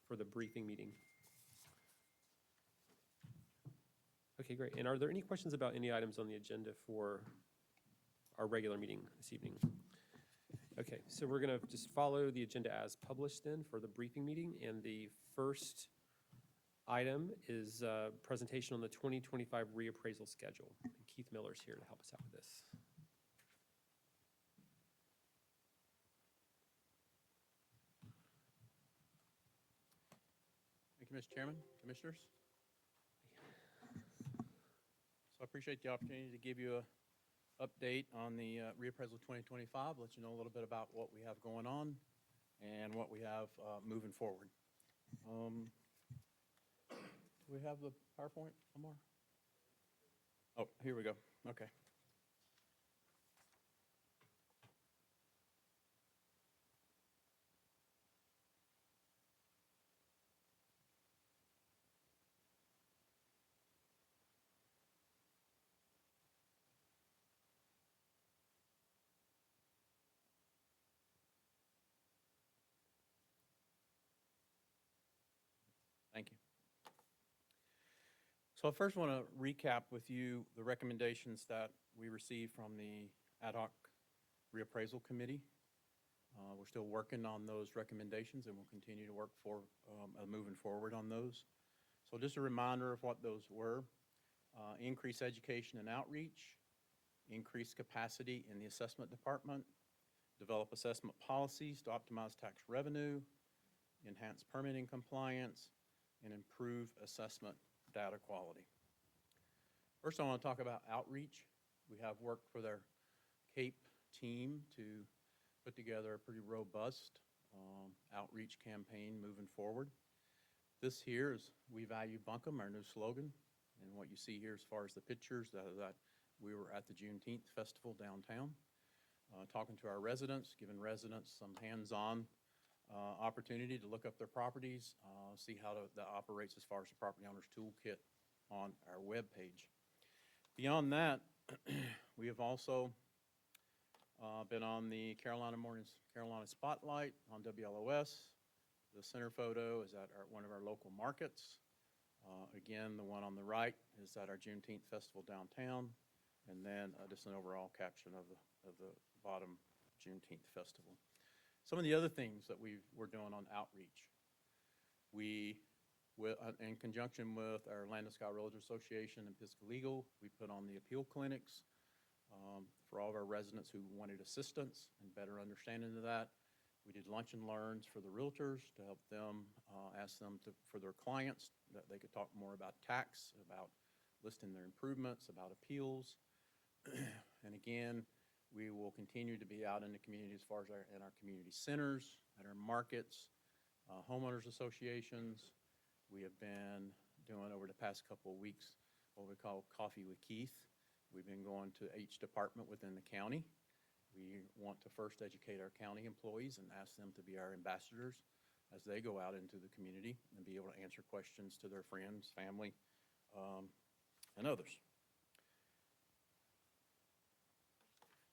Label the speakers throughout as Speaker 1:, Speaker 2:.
Speaker 1: for the briefing meeting. Okay, great. And are there any questions about any items on the agenda for our regular meeting this evening? Okay, so we're going to just follow the agenda as published then for the briefing meeting. And the first item is a presentation on the 2025 reappraisal schedule. And Keith Miller's here to help us out with this.
Speaker 2: Thank you, Mr. Chairman, Commissioners. So I appreciate the opportunity to give you an update on the reappraisal 2025, let you know a little bit about what we have going on and what we have moving forward. Do we have the PowerPoint, Omar? Oh, here we go. Okay. Thank you. So I first want to recap with you the recommendations that we received from the ad hoc reappraisal committee. We're still working on those recommendations and we'll continue to work for moving forward on those. So just a reminder of what those were. Increase education and outreach, increase capacity in the assessment department, develop assessment policies to optimize tax revenue, enhance permitting compliance, and improve assessment data quality. First, I want to talk about outreach. We have worked with our CAPE team to put together a pretty robust outreach campaign moving forward. This here is "We Value Buncombe," our new slogan. And what you see here as far as the pictures, that we were at the Juneteenth Festival downtown, talking to our residents, giving residents some hands-on opportunity to look up their properties, see how that operates as far as the property owner's toolkit on our webpage. Beyond that, we have also been on the Carolina Spotlight on WLOS. The center photo is at one of our local markets. Again, the one on the right is at our Juneteenth Festival downtown, and then just an overall caption of the bottom Juneteenth Festival. Some of the other things that we're doing on outreach. We, in conjunction with our Land and Sky Realtor Association and Pisgah Legal, we put on the appeal clinics for all of our residents who wanted assistance and better understanding of that. We did lunch and learns for the realtors to help them, ask them for their clients that they could talk more about tax, about listing their improvements, about appeals. And again, we will continue to be out in the community as far as in our community centers, at our markets, homeowners associations. We have been doing over the past couple of weeks what we call Coffee with Keith. We've been going to each department within the county. We want to first educate our county employees and ask them to be our ambassadors as they go out into the community and be able to answer questions to their friends, family, and others.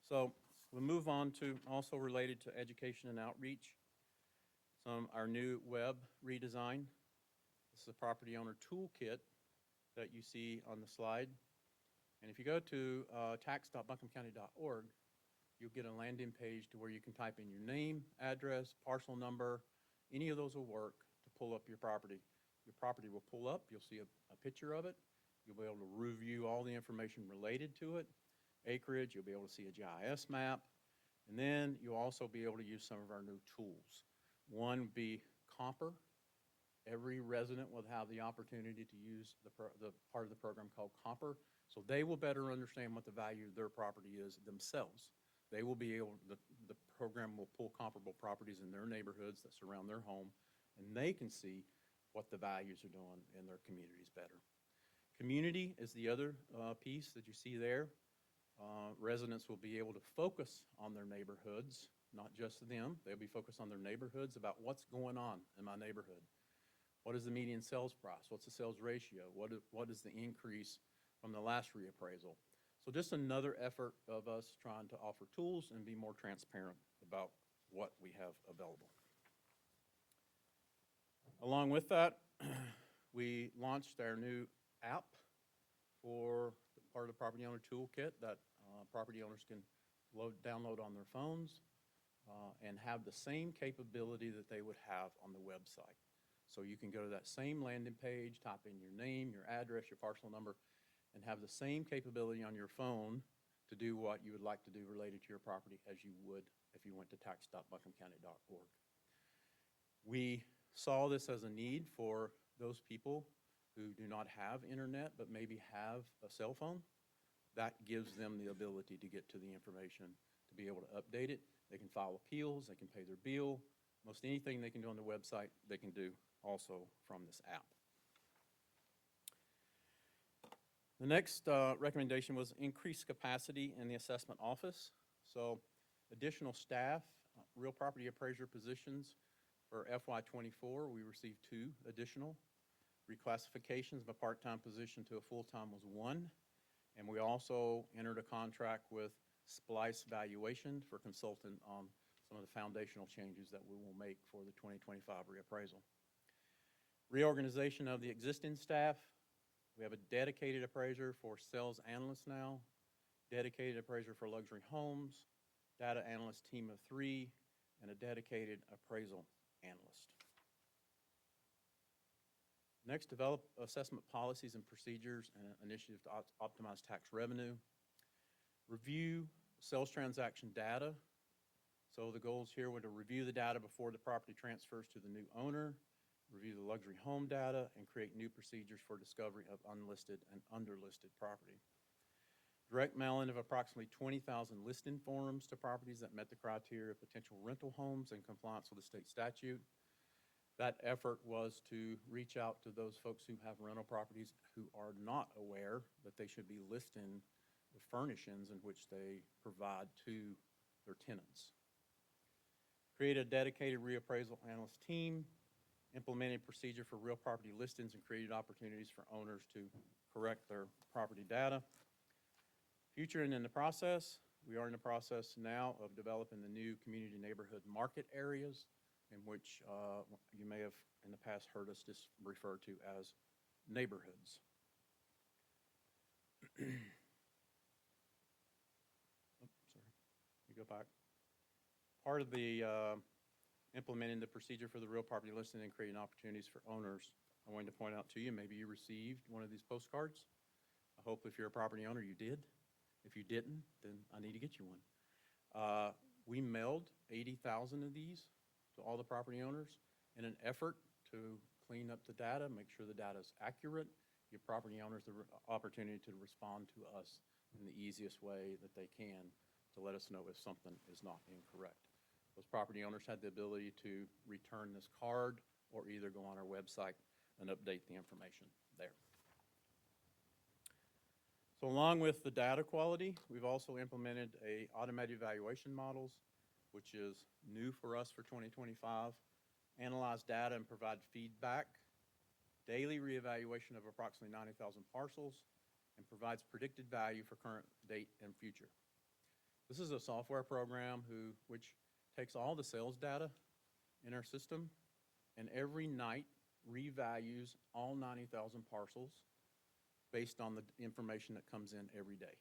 Speaker 2: So we'll move on to also related to education and outreach, our new web redesign. This is a property owner toolkit that you see on the slide. And if you go to tax.buncombecounty.org, you'll get a landing page to where you can type in your name, address, parcel number. Any of those will work to pull up your property. Your property will pull up. You'll see a picture of it. You'll be able to review all the information related to it. Acreage, you'll be able to see a GIS map. And then you'll also be able to use some of our new tools. One would be Comper. Every resident will have the opportunity to use the part of the program called Comper, so they will better understand what the value of their property is themselves. They will be able, the program will pull comparable properties in their neighborhoods that surround their home, and they can see what the values are doing in their communities better. Community is the other piece that you see there. Residents will be able to focus on their neighborhoods, not just them. They'll be focused on their neighborhoods about what's going on in my neighborhood. What is the median sales price? What's the sales ratio? What is the increase from the last reappraisal? So just another effort of us trying to offer tools and be more transparent about what we have available. Along with that, we launched our new app for part of the property owner toolkit that property owners can download on their phones and have the same capability that they would have on the website. So you can go to that same landing page, type in your name, your address, your parcel number, and have the same capability on your phone to do what you would like to do related to your property as you would if you went to tax.buncombecounty.org. We saw this as a need for those people who do not have internet but maybe have a cell phone. That gives them the ability to get to the information, to be able to update it. They can file appeals, they can pay their bill. Most anything they can do on the website, they can do also from this app. The next recommendation was increased capacity in the assessment office. So additional staff, real property appraiser positions for FY24, we received 2 additional. Reclassifications of a part-time position to a full-time was 1. And we also entered a contract with Splice Valuation for consultant on some of the foundational changes that we will make for the 2025 reappraisal. Reorganization of the existing staff. We have a dedicated appraiser for sales analysts now, dedicated appraiser for luxury homes, data analyst team of 3, and a dedicated appraisal analyst. Next, develop assessment policies and procedures and an initiative to optimize tax revenue. Review sales transaction data. So the goals here were to review the data before the property transfers to the new owner, review the luxury home data, and create new procedures for discovery of unlisted and underlisted property. Direct mailing of approximately 20,000 listing forms to properties that met the criteria of potential rental homes in compliance with the state statute. That effort was to reach out to those folks who have rental properties who are not aware that they should be listing the furnishings in which they provide to their tenants. Create a dedicated reappraisal analyst team, implemented procedure for real property listings, and created opportunities for owners to correct their property data. Future and in the process, we are in the process now of developing the new community neighborhood market areas in which you may have in the past heard us just refer to as neighborhoods. You go back. Part of the implementing the procedure for the real property listing and creating opportunities for owners, I wanted to point out to you, maybe you received one of these postcards. I hope if you're a property owner, you did. If you didn't, then I need to get you one. We mailed 80,000 of these to all the property owners in an effort to clean up the data, make sure the data is accurate, give property owners the opportunity to respond to us in the easiest way that they can to let us know if something is not incorrect. Those property owners had the ability to return this card or either go on our website and update the information there. So along with the data quality, we've also implemented a automated evaluation models, which is new for us for 2025. Analyze data and provide feedback. Daily reevaluation of approximately 90,000 parcels and provides predicted value for current date and future. This is a software program which takes all the sales data in our system and every night revalues all 90,000 parcels based on the information that comes in every day.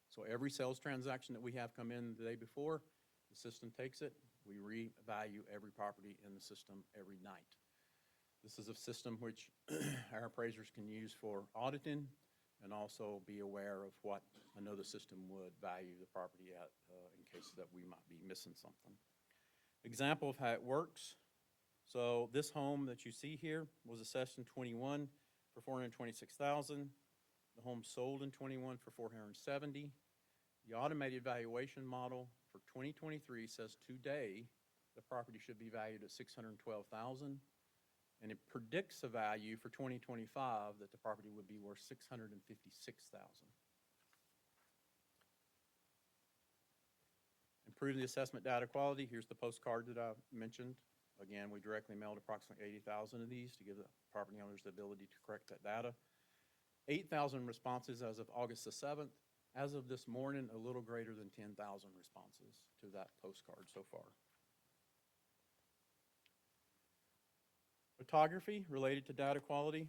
Speaker 2: So every sales transaction that we have come in the day before, the system takes it, we revalue every property in the system every night. This is a system which our appraisers can use for auditing and also be aware of what another system would value the property at in case that we might be missing something. Example of how it works. So this home that you see here was assessed in 21 for $426,000. The home sold in 21 for $470,000. The automated valuation model for 2023 says today the property should be valued at $612,000, and it predicts a value for 2025 that the property would be worth $656,000. Improve the assessment data quality. Here's the postcard that I mentioned. Again, we directly mailed approximately 80,000 of these to give the property owners the ability to correct that data. 8,000 responses as of August the 7th. As of this morning, a little greater than 10,000 responses to that postcard so far. Photography related to data quality.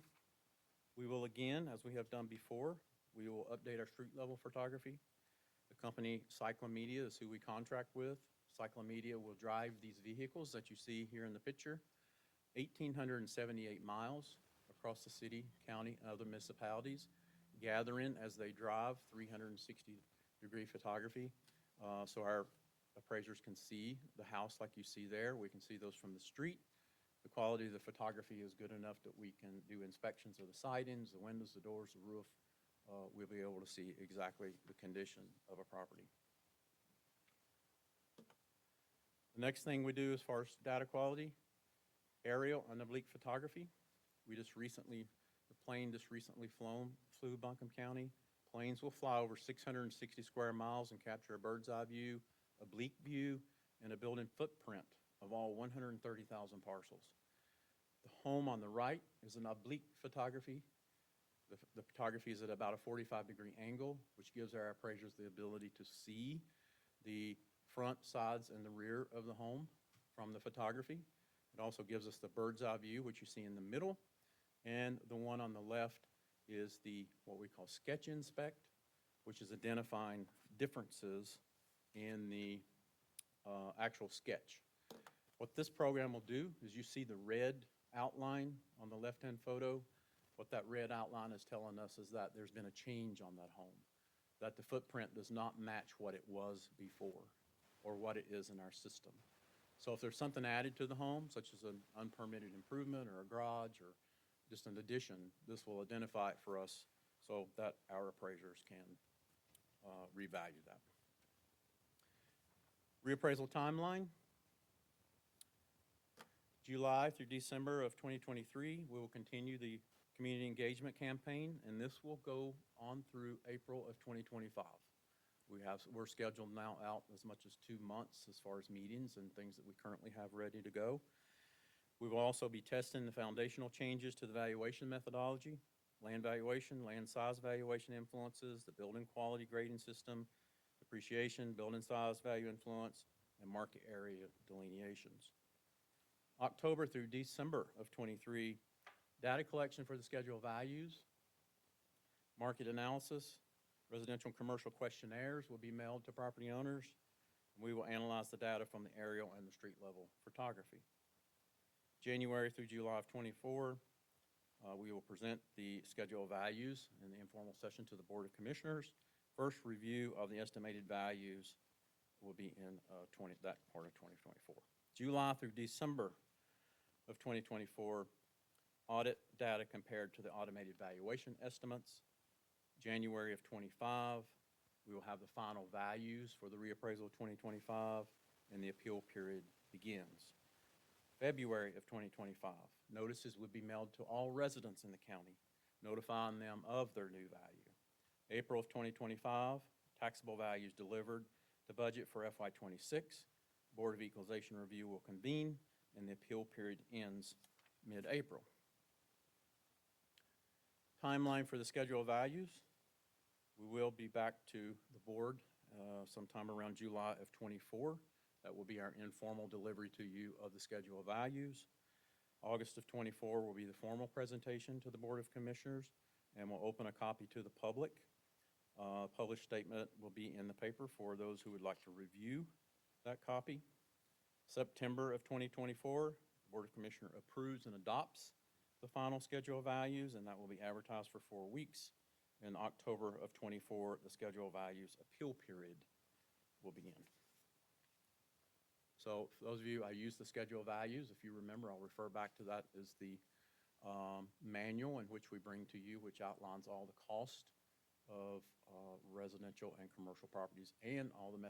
Speaker 2: We will again, as we have done before, we will update our street level photography. The company Cyclomedia is who we contract with. Cyclomedia will drive these vehicles that you see here in the picture, 1,878 miles across the city, county, and other municipalities, gather in as they drive 360-degree photography. So our appraisers can see the house like you see there. We can see those from the street. The quality of the photography is good enough that we can do inspections of the sidings, the windows, the doors, the roof. We'll be able to see exactly the condition of a property. The next thing we do as far as data quality, aerial and oblique photography. The plane just recently flew Buncombe County. Planes will fly over 660 square miles and capture a bird's eye view, oblique view, and a building footprint of all 130,000 parcels. The home on the right is an oblique photography. The photography is at about a 45-degree angle, which gives our appraisers the ability to see the front, sides, and the rear of the home from the photography. It also gives us the bird's eye view, which you see in the middle, and the one on the left is what we call sketch inspect, which is identifying differences in the actual sketch. What this program will do is you see the red outline on the left-hand photo. What that red outline is telling us is that there's been a change on that home, that the footprint does not match what it was before or what it is in our system. So if there's something added to the home, such as an unpermitted improvement or a garage or just an addition, this will identify it for us so that our appraisers can revalue that. Reappraisal timeline. July through December of 2023, we will continue the community engagement campaign, and this will go on through April of 2025. We're scheduled now out as much as 2 months as far as meetings and things that we currently have ready to go. We will also be testing the foundational changes to the valuation methodology, land valuation, land size valuation influences, the building quality grading system, depreciation, building size value influence, and market area delineations. October through December of 23, data collection for the schedule of values, market analysis, residential and commercial questionnaires will be mailed to property owners. We will analyze the data from the aerial and the street level photography. January through July of 24, we will present the schedule of values in the informal session to the Board of Commissioners. First review of the estimated values will be in that part of 2024. July through December of 2024, audit data compared to the automated valuation estimates. January of 25, we will have the final values for the reappraisal of 2025, and the appeal period begins. February of 2025, notices would be mailed to all residents in the county, notifying them of their new value. April of 2025, taxable values delivered to budget for FY26. Board of Equalization Review will convene, and the appeal period ends mid-April. Timeline for the schedule of values. We will be back to the board sometime around July of 24. That will be our informal delivery to you of the schedule of values. August of 24 will be the formal presentation to the Board of Commissioners, and we'll open a copy to the public. Published statement will be in the paper for those who would like to review that copy. September of 2024, the Board of Commissioners approves and adopts the final schedule of values, and that will be advertised for 4 weeks. In October of 24, the schedule of values appeal period will begin. So for those of you, I use the schedule of values. If you remember, I'll refer back to that as the manual in which we bring to you, which outlines all the cost of residential and commercial properties and all the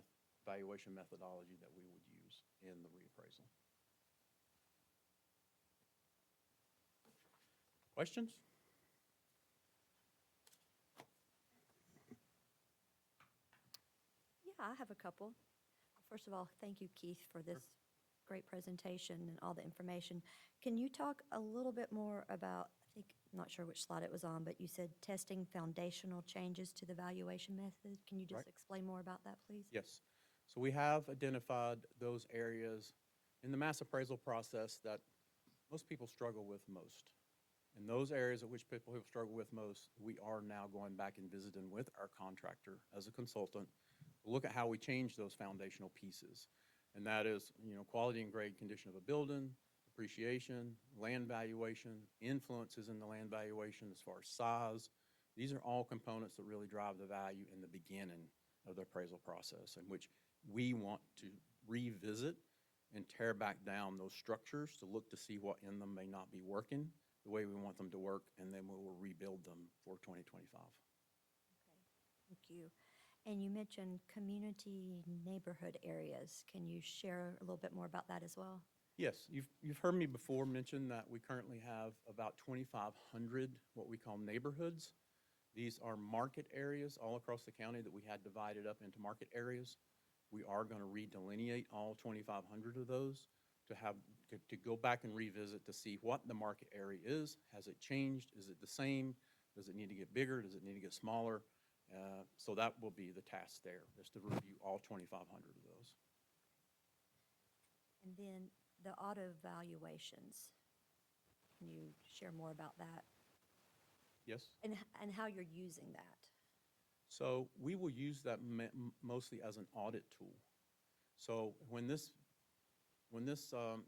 Speaker 2: valuation methodology that we would use in the reappraisal. Questions?
Speaker 3: Yeah, I have a couple. First of all, thank you, Keith, for this great presentation and all the information. Can you talk a little bit more about, I'm not sure which slide it was on, but you said testing foundational changes to the valuation method. Can you just explain more about that, please?
Speaker 2: Yes. So we have identified those areas in the mass appraisal process that most people struggle with most. In those areas at which people struggle with most, we are now going back and visiting with our contractor as a consultant, to look at how we change those foundational pieces. And that is, quality and grade condition of a building, depreciation, land valuation, influences in the land valuation as far as size. These are all components that really drive the value in the beginning of the appraisal process, in which we want to revisit and tear back down those structures to look to see what in them may not be working the way we want them to work, and then we will rebuild them for 2025.
Speaker 3: Okay, thank you. And you mentioned community neighborhood areas. Can you share a little bit more about that as well?
Speaker 2: Yes, you've heard me before mention that we currently have about 2,500 what we call neighborhoods. These are market areas all across the county that we had divided up into market areas. We are going to redelineate all 2,500 of those to go back and revisit to see what the market area is. Has it changed? Is it the same? Does it need to get bigger? Does it need to get smaller? So that will be the task there, is to review all 2,500 of those.
Speaker 3: And then the auto valuations. Can you share more about that?
Speaker 2: Yes?
Speaker 3: And how you're using that?
Speaker 2: So we will use that mostly as an audit tool. So when this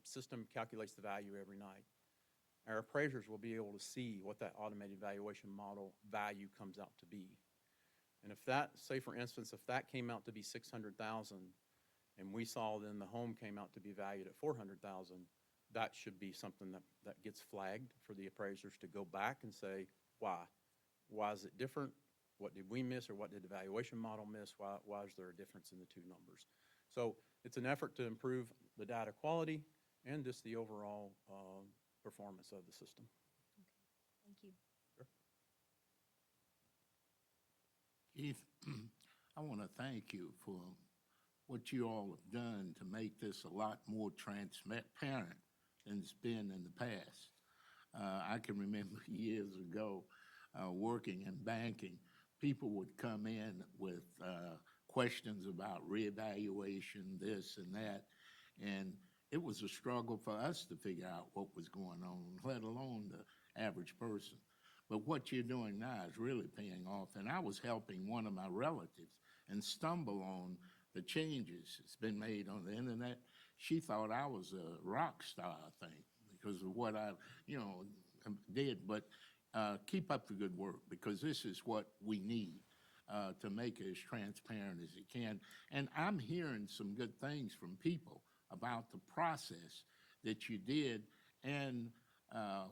Speaker 2: system calculates the value every night, our appraisers will be able to see what that automated valuation model value comes out to be. And if that, say for instance, if that came out to be $600,000, and we saw then the home came out to be valued at $400,000, that should be something that gets flagged for the appraisers to go back and say, why? Why is it different? What did we miss, or what did the valuation model miss? Why is there a difference in the two numbers? So it's an effort to improve the data quality and just the overall performance of the system.
Speaker 3: Okay, thank you.
Speaker 2: Sure.
Speaker 4: Keith, I want to thank you for what you all have done to make this a lot more transparent than it's been in the past. I can remember years ago working in banking, people would come in with questions about reevaluation, this and that, and it was a struggle for us to figure out what was going on, let alone the average person. But what you're doing now is really paying off. And I was helping one of my relatives and stumble on the changes that's been made on the internet. She thought I was a rock star, I think, because of what I, did. But keep up the good work, because this is what we need to make it as transparent as it can. And I'm hearing some good things from people about the process that you did and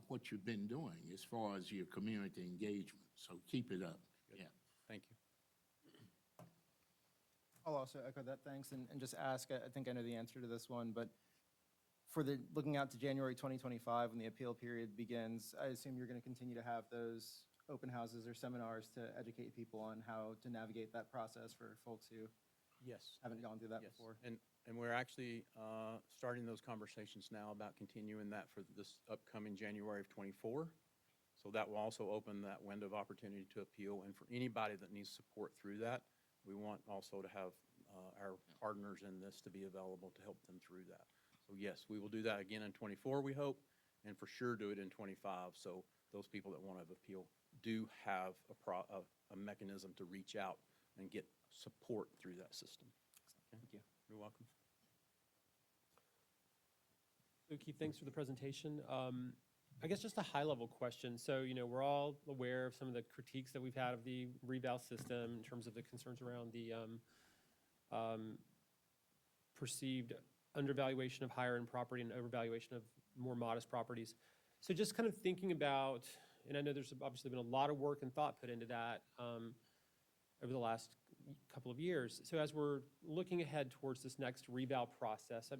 Speaker 4: what you've been doing as far as your community engagement. So keep it up.
Speaker 2: Good.
Speaker 4: Yeah.
Speaker 2: Thank you.
Speaker 5: I'll also echo that thanks and just ask, I think I know the answer to this one, but for looking out to January 2025 when the appeal period begins, I assume you're going to continue to have those open houses or seminars to educate people on how to navigate that process for folks who
Speaker 2: Yes.
Speaker 5: haven't gone through that
Speaker 2: Yes.
Speaker 5: before.
Speaker 2: And we're actually starting those conversations now about continuing that for this upcoming January of '24. So that will also open that window of opportunity to appeal. And for anybody that needs support through that, we want also to have our partners in this to be available to help them through that. So yes, we will do that again in '24, we hope, and for sure do it in '25. So those people that want to appeal do have a mechanism to reach out and get support through that system. Okay?
Speaker 5: Thank you.
Speaker 2: You're welcome.
Speaker 1: So Keith, thanks for the presentation. I guess just a high-level question. So, we're all aware of some of the critiques that we've had of the reval system in terms of the concerns around the perceived undervaluation of higher-end property and overvaluation of more modest properties. So just kind of thinking about, and I know there's obviously been a lot of work and thought put into that over the last couple of years. So as we're looking ahead towards this next reval process,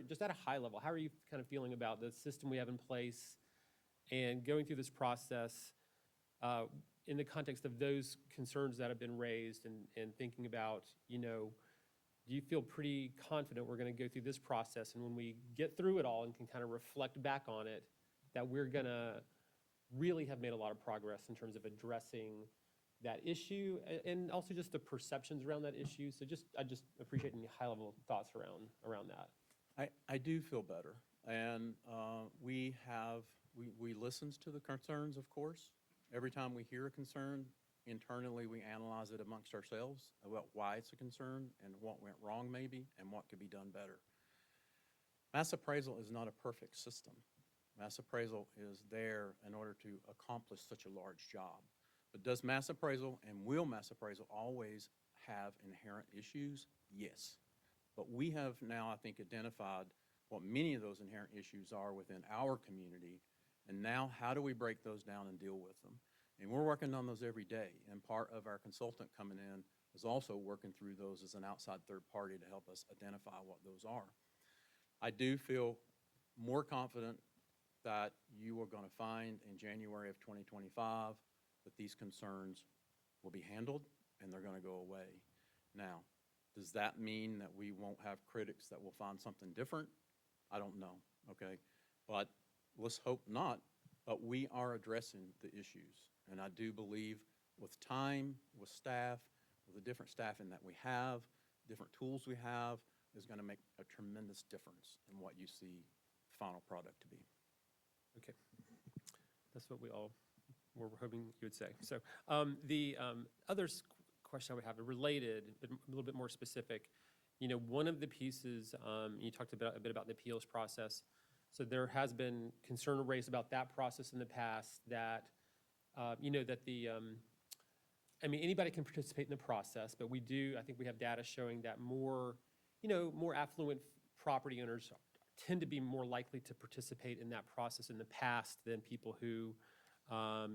Speaker 1: just at a high level, how are you kind of feeling about the system we have in place and going through this process in the context of those concerns that have been raised and thinking about, do you feel pretty confident we're going to go through this process, and when we get through it all and can kind of reflect back on it, that we're going to really have made a lot of progress in terms of addressing that issue and also just the perceptions around that issue? So I just appreciate any high-level thoughts around that.
Speaker 2: I do feel better. And we listens to the concerns, of course. Every time we hear a concern, internally, we analyze it amongst ourselves about why it's a concern and what went wrong maybe and what could be done better. Mass appraisal is not a perfect system. Mass appraisal is there in order to accomplish such a large job. But does mass appraisal and will mass appraisal always have inherent issues? Yes. But we have now, I think, identified what many of those inherent issues are within our community. And now how do we break those down and deal with them? And we're working on those every day. And part of our consultant coming in is also working through those as an outside third party to help us identify what those are. I do feel more confident that you are going to find in January of 2025 that these concerns will be handled and they're going to go away. Now, does that mean that we won't have critics that will find something different? I don't know, okay? But let's hope not, but we are addressing the issues. And I do believe with time, with staff, with the different staffing that we have, different tools we have, is going to make a tremendous difference in what you see the final product to be.
Speaker 1: Okay. That's what we all were hoping you would say. So the other question I would have, related, but a little bit more specific, you know, one of the pieces, you talked about a bit about the appeals process. So there has been concern raised about that process in the past that, you know, that I mean, anybody can participate in the process, but we do, I think we have data showing that more, you know, more affluent property owners tend to be more likely to participate in that process in the past than people who,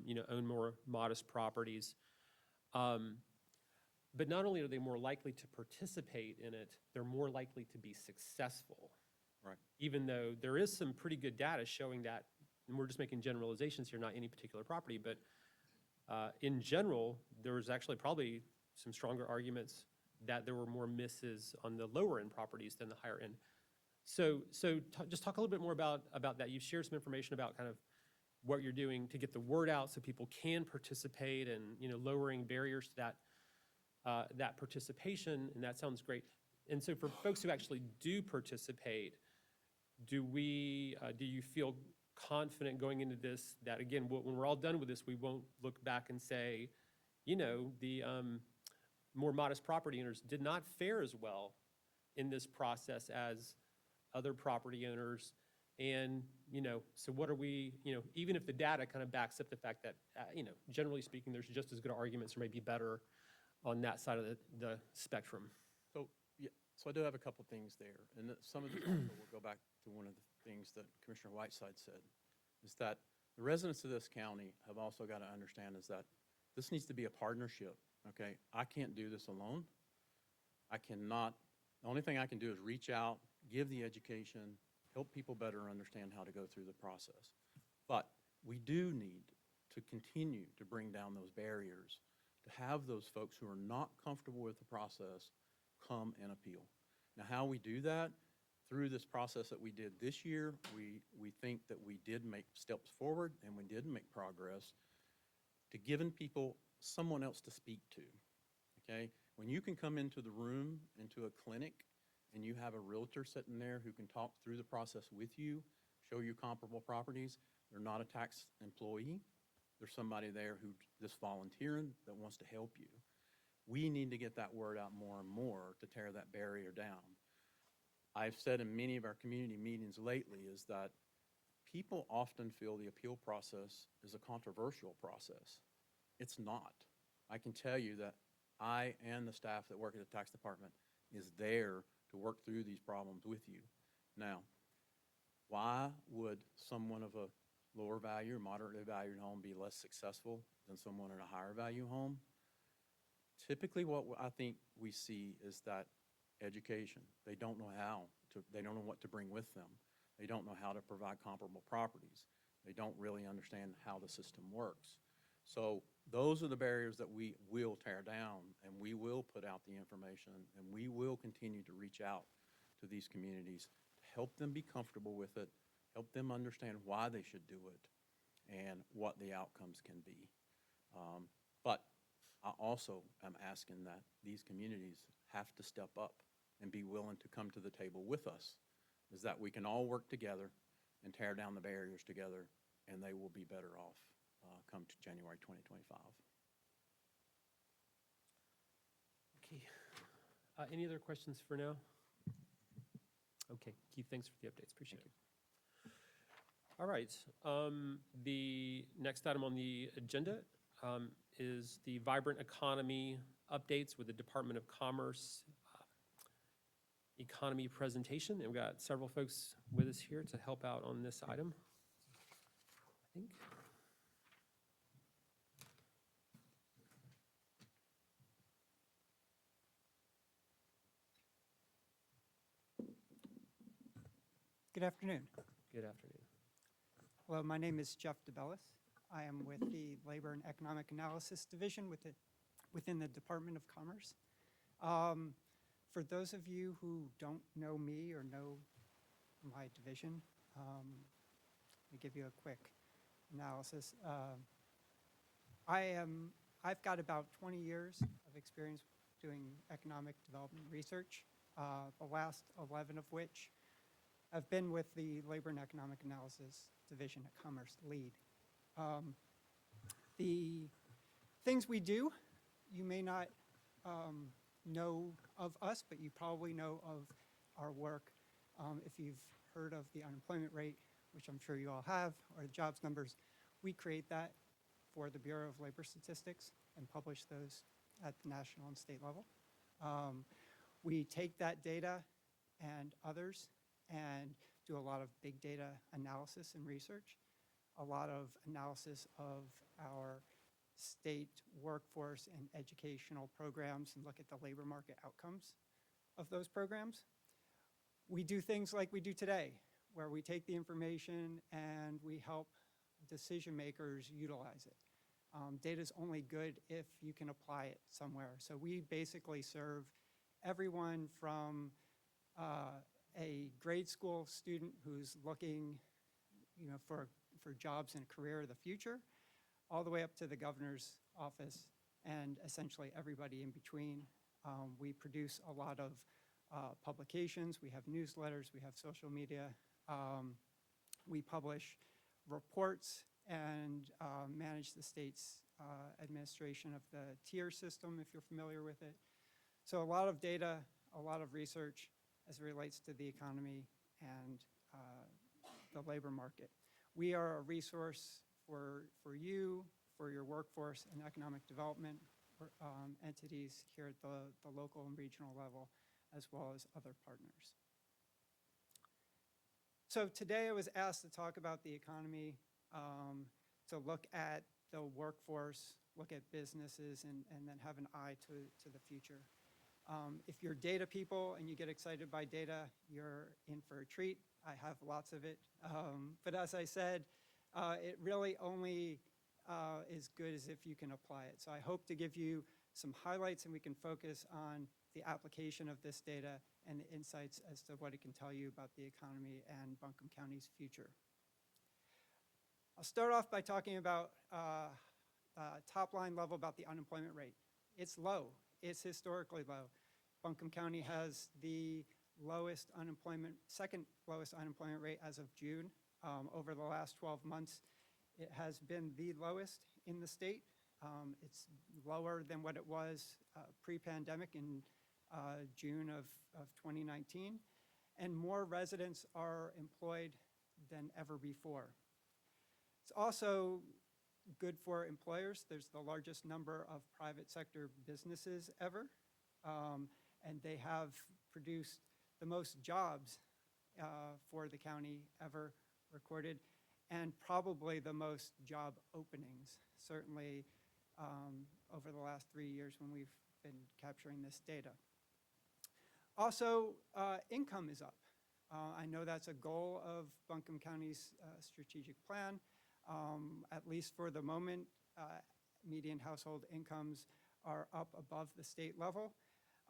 Speaker 1: you know, own more modest properties. But not only are they more likely to participate in it, they're more likely to be successful.
Speaker 2: Right.
Speaker 1: Even though there is some pretty good data showing that, and we're just making generalizations here, not any particular property, but in general, there was actually probably some stronger arguments that there were more misses on the lower end properties than the higher end. So just talk a little bit more about that. You've shared some information about kind of what you're doing to get the word out so people can participate and, you know, lowering barriers to that participation, and that sounds great. And so for folks who actually do participate, do you feel confident going into this that, again, when we're all done with this, we won't look back and say, you know, the more modest property owners did not fare as well in this process as other property owners? And, you know, so what are we, you know, even if the data kind of backs up the fact that, you know, generally speaking, there's just as good arguments or maybe better on that side of the spectrum.
Speaker 2: So, yeah, so I do have a couple things there. And some of the also will go back to one of the things that Commissioner Whiteside said, is that the residents of this county have also got to understand is that this needs to be a partnership, okay? I can't do this alone. I cannot, the only thing I can do is reach out, give the education, help people better understand how to go through the process. But we do need to continue to bring down those barriers, to have those folks who are not comfortable with the process come and appeal. Now, how we do that, through this process that we did this year, we think that we did make steps forward and we did make progress to giving people someone else to speak to, okay? When you can come into the room, into a clinic, and you have a realtor sitting there who can talk through the process with you, show you comparable properties, they're not a tax employee, there's somebody there who just volunteering that wants to help you. We need to get that word out more and more to tear that barrier down. I've said in many of our community meetings lately is that people often feel the appeal process is a controversial process. It's not. I can tell you that I and the staff that work at the tax department is there to work through these problems with you. Now, why would someone of a lower value or moderately valued home be less successful than someone in a higher value home? Typically what I think we see is that education. They don't know how to, they don't know what to bring with them. They don't know how to provide comparable properties. They don't really understand how the system works. So those are the barriers that we will tear down, and we will put out the information, and we will continue to reach out to these communities to help them be comfortable with it, help them understand why they should do it, and what the outcomes can be. But I also am asking that these communities have to step up and be willing to come to the table with us, is that we can all work together and tear down the barriers together, and they will be better off come to January 2025.
Speaker 1: Okay. Any other questions for now? Okay, Keith, thanks for the updates. Appreciate it. All right. The next item on the agenda is the Vibrant Economy updates with the Department of Commerce economy presentation. And we've got several folks with us here to help out on this item, I think.
Speaker 6: Good afternoon.
Speaker 1: Good afternoon.
Speaker 6: Hello, my name is Jeff DeBellis. I am with the Labor and Economic Analysis Division within the Department of Commerce. For those of you who don't know me or know my division, let me give you a quick analysis. I've got about 20 years of experience doing economic development research, the last 11 of which I've been with the Labor and Economic Analysis Division at Commerce, LEAD. The things we do, you may not know of us, but you probably know of our work. If you've heard of the unemployment rate, which I'm sure you all have, or the jobs numbers, we create that for the Bureau of Labor Statistics and publish those at the national and state level. We take that data and others and do a lot of big data analysis and research, a lot of analysis of our state workforce and educational programs, and look at the labor market outcomes of those programs. We do things like we do today, where we take the information and we help decision makers utilize it. Data is only good if you can apply it somewhere. So we basically serve everyone from a grade school student who's looking, for jobs and a career of the future, all the way up to the governor's office and essentially everybody in between. We produce a lot of publications. We have newsletters. We have social media. We publish reports and manage the state's administration of the tier system, if you're familiar with it. So a lot of data, a lot of research as it relates to the economy and the labor market. We are a resource for you, for your workforce and economic development entities here at the local and regional level, as well as other partners. So today I was asked to talk about the economy, to look at the workforce, look at businesses, and then have an eye to the future. If you're data people and you get excited by data, you're in for a treat. I have lots of it. But as I said, it really only is good as if you can apply it. So I hope to give you some highlights, and we can focus on the application of this data and the insights as to what it can tell you about the economy and Buncombe County's future. I'll start off by talking about top line level about the unemployment rate. It's low. It's historically low. Buncombe County has the lowest unemployment, second lowest unemployment rate as of June. Over the last 12 months, it has been the lowest in the state. It's lower than what it was pre-pandemic in June of 2019. And more residents are employed than ever before. It's also good for employers. There's the largest number of private sector businesses ever, and they have produced the most jobs for the county ever recorded, and probably the most job openings, certainly over the last 3 years when we've been capturing this data. Also, income is up. I know that's a goal of Buncombe County's strategic plan. At least for the moment, median household incomes are up above the state level,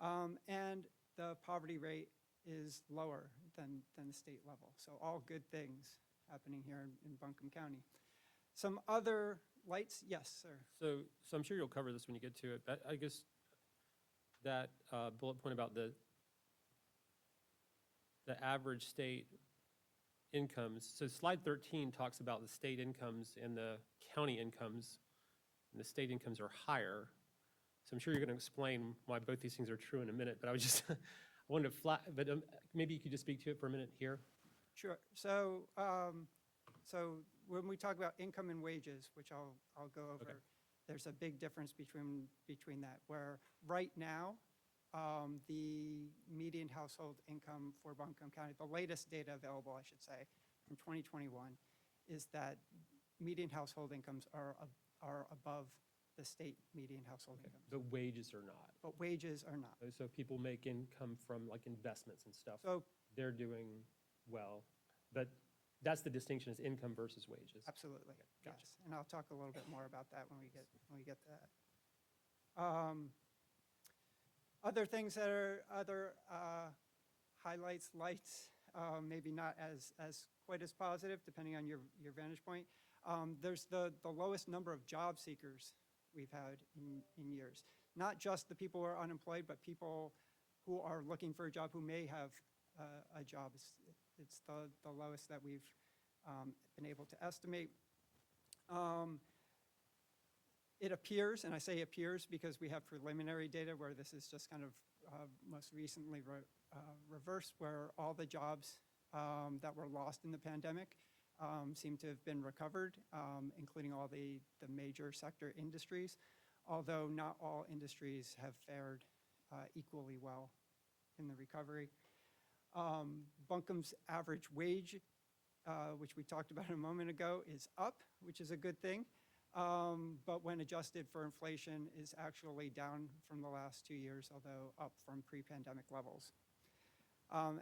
Speaker 6: and the poverty rate is lower than the state level. So all good things happening here in Buncombe County. Some other lights, yes, sir.
Speaker 1: So I'm sure you'll cover this when you get to it, but I guess that bullet point about the average state incomes. So slide 13 talks about the state incomes and the county incomes, and the state incomes are higher. So I'm sure you're going to explain why both these things are true in a minute, but I was just, I wanted to but maybe you could just speak to it for a minute here.
Speaker 6: Sure. So when we talk about income and wages, which I'll go over,
Speaker 1: Okay.
Speaker 6: there's a big difference between that, where right now, the median household income for Buncombe County, the latest data available, I should say, from 2021, is that median household incomes are above the state median household incomes,
Speaker 1: The wages are not.
Speaker 6: but wages are not.
Speaker 1: So people make income from like investments and stuff.
Speaker 6: So
Speaker 1: They're doing well, but that's the distinction, is income versus wages.
Speaker 6: absolutely,
Speaker 1: gotcha.
Speaker 6: yes. And I'll talk a little bit more about that when we get to that. Other things that are other highlights, lights, maybe not as quite as positive, depending on your vantage point. There's the lowest number of job seekers we've had in years. Not just the people who are unemployed, but people who are looking for a job who may have a job. It's the lowest that we've been able to estimate. It appears, and I say appears because we have preliminary data where this is just kind of most recently reversed, where all the jobs that were lost in the pandemic seem to have been recovered, including all the major sector industries, although not all industries have fared equally well in the recovery. Buncombe's average wage, which we talked about a moment ago, is up, which is a good thing. But when adjusted for inflation, is actually down from the last 2 years, although up from pre-pandemic levels.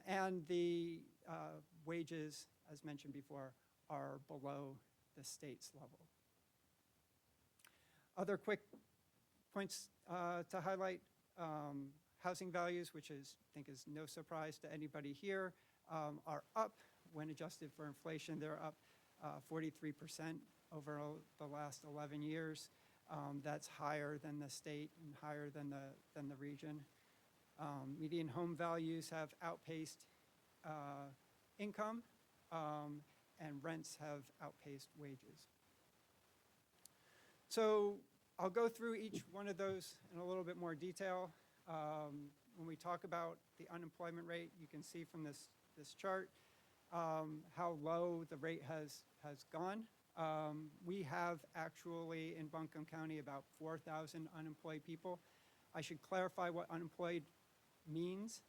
Speaker 6: And the wages, as mentioned before, are below the state's level. Other quick points to highlight, housing values, which I think is no surprise to anybody here, are up. When adjusted for inflation, they're up 43% over the last 11 years. That's higher than the state and higher than the region. Median home values have outpaced income, and rents have outpaced wages. So I'll go through each one of those in a little bit more detail. When we talk about the unemployment rate, you can see from this chart how low the rate has gone. We have actually in Buncombe County about 4,000 unemployed people. I should clarify what unemployed means.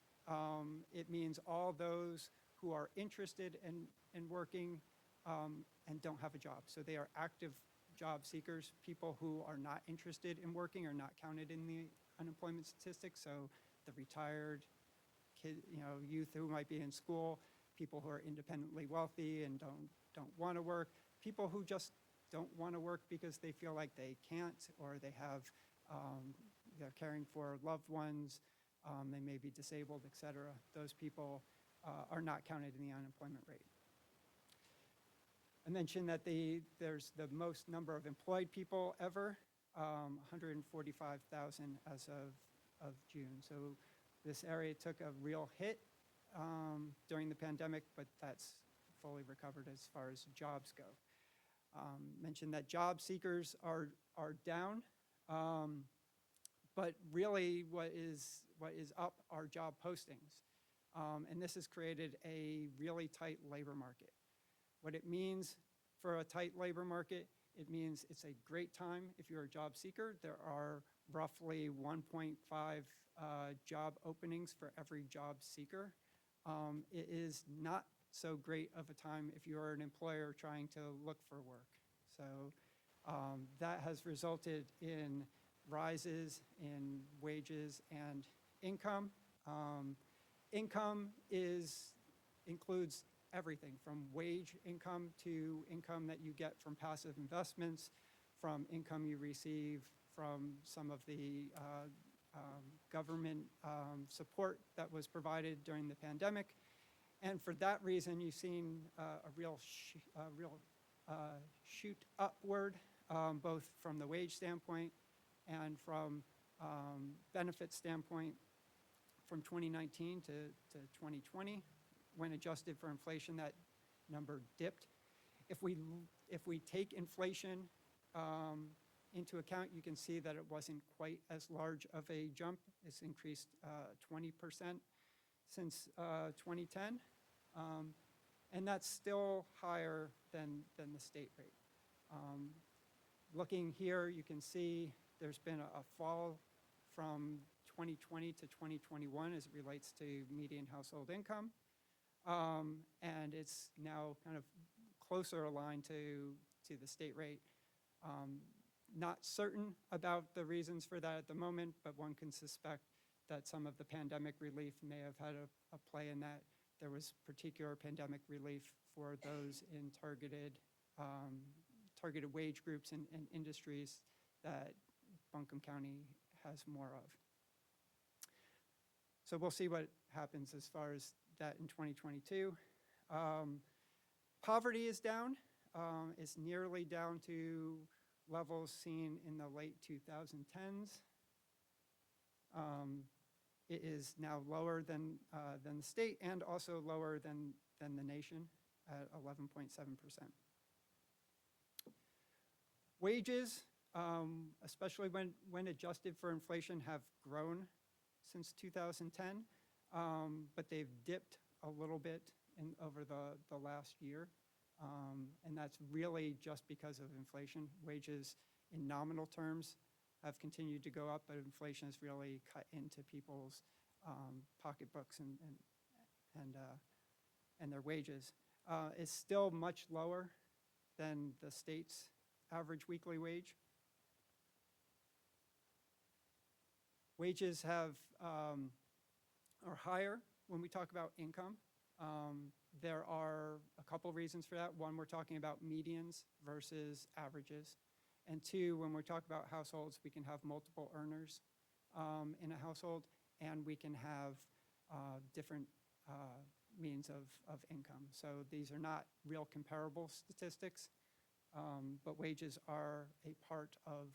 Speaker 6: It means all those who are interested in working and don't have a job. So they are active job seekers. People who are not interested in working are not counted in the unemployment statistics. So the retired youth who might be in school, people who are independently wealthy and don't want to work, people who just don't want to work because they feel like they can't, or they have, they're caring for loved ones, they may be disabled, et cetera. Those people are not counted in the unemployment rate. I mentioned that there's the most number of employed people ever, 145,000 as of June. So this area took a real hit during the pandemic, but that's fully recovered as far as jobs go. Mentioned that job seekers are down, but really what is up are job postings. And this has created a really tight labor market. What it means for a tight labor market, it means it's a great time if you're a job seeker. There are roughly 1.5 job openings for every job seeker. It is not so great of a time if you're an employer trying to look for work. So that has resulted in rises in wages and income. Income includes everything from wage income to income that you get from passive investments, from income you receive from some of the government support that was provided during the pandemic. And for that reason, you've seen a real shoot upward, both from the wage standpoint and from benefit standpoint, from 2019 to 2020. When adjusted for inflation, that number dipped. If we take inflation into account, you can see that it wasn't quite as large of a jump. It's increased 20% since 2010. And that's still higher than the state rate. Looking here, you can see there's been a fall from 2020 to 2021 as it relates to median household income. And it's now kind of closer aligned to the state rate. Not certain about the reasons for that at the moment, but one can suspect that some of the pandemic relief may have had a play in that. There was particular pandemic relief for those in targeted wage groups and industries that Buncombe County has more of. So we'll see what happens as far as that in 2022. Poverty is down. It's nearly down to levels seen in the late 2010s. It is now lower than the state and also lower than the nation at 11.7%. Wages, especially when adjusted for inflation, have grown since 2010, but they've dipped a little bit over the last year. And that's really just because of inflation. Wages in nominal terms have continued to go up, but inflation has really cut into people's pocketbooks and their wages. It's still much lower than the state's average weekly wage. Wages are higher when we talk about income. There are a couple reasons for that. One, we're talking about medians versus averages. And two, when we talk about households, we can have multiple earners in a household, and we can have different means of income. So these are not real comparable statistics, but wages are a part of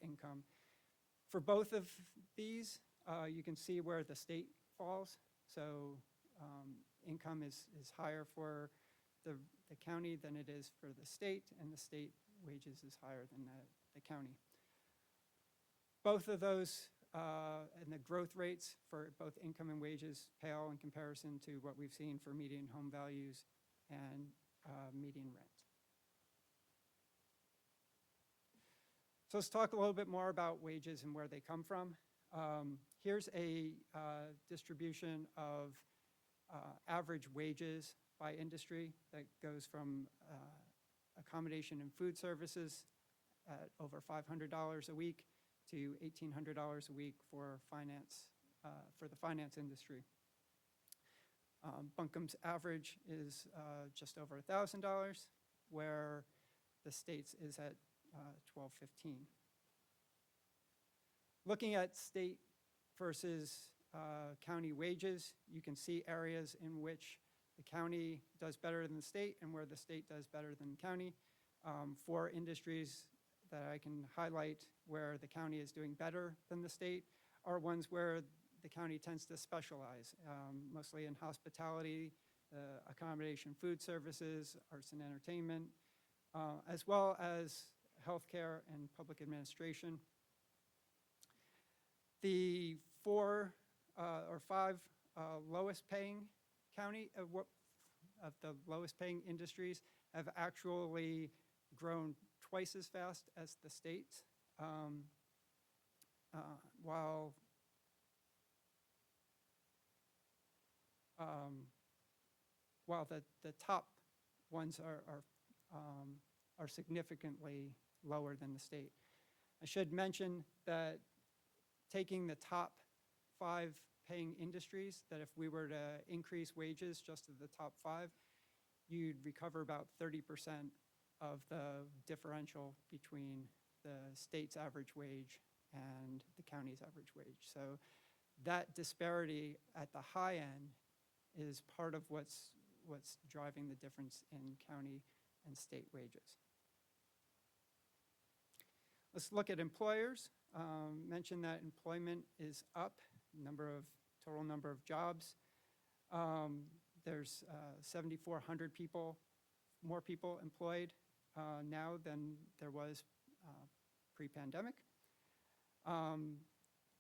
Speaker 6: income. For both of these, you can see where the state falls. So income is higher for the county than it is for the state, and the state wages is higher than the county. Both of those and the growth rates for both income and wages pale in comparison to what we've seen for median home values and median rent. So let's talk a little bit more about wages and where they come from. Here's a distribution of average wages by industry that goes from accommodation and food services at over $500 a week to $1,800 a week for the finance industry. Buncombe's average is just over $1,000, where the state's is at $1,215. Looking at state versus county wages, you can see areas in which the county does better than the state and where the state does better than the county. For industries that I can highlight where the county is doing better than the state are ones where the county tends to specialize, mostly in hospitality, accommodation, food services, arts and entertainment, as well as healthcare and public administration. The 4 or 5 lowest paying county of the lowest paying industries have actually grown twice as fast as the states, while the top ones are significantly lower than the state. I should mention that taking the top 5 paying industries, that if we were to increase wages just to the top 5, you'd recover about 30% of the differential between the state's average wage and the county's average wage. So that disparity at the high end is part of what's driving the difference in county and state wages. Let's look at employers. Mention that employment is up, total number of jobs. There's 7,400 people, more people employed now than there was pre-pandemic.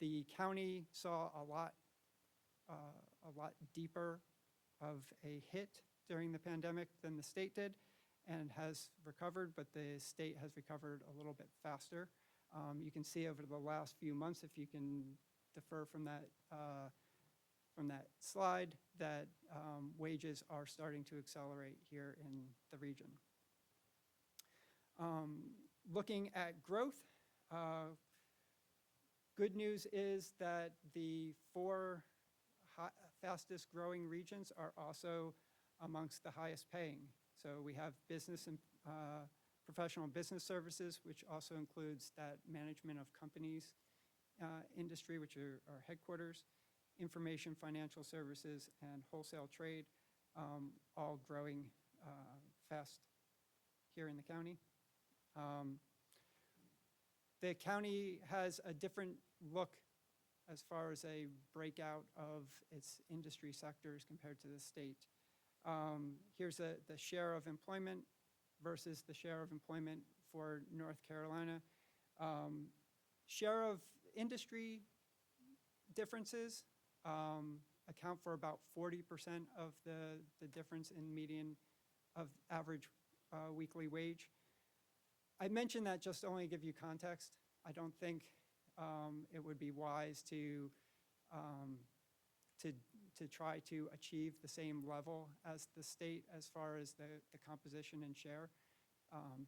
Speaker 6: The county saw a lot deeper of a hit during the pandemic than the state did and has recovered, but the state has recovered a little bit faster. You can see over the last few months, if you can defer from that slide, that wages are starting to accelerate here in the region. Looking at growth, good news is that the 4 fastest growing regions are also amongst the highest paying. So we have business and professional business services, which also includes that management of companies industry, which are our headquarters, information financial services, and wholesale trade, all growing fast here in the county. The county has a different look as far as a breakout of its industry sectors compared to the state. Here's the share of employment versus the share of employment for North Carolina. Share of industry differences account for about 40% of the difference in median of average weekly wage. I mention that just to only give you context. I don't think it would be wise to try to achieve the same level as the state as far as the composition and share.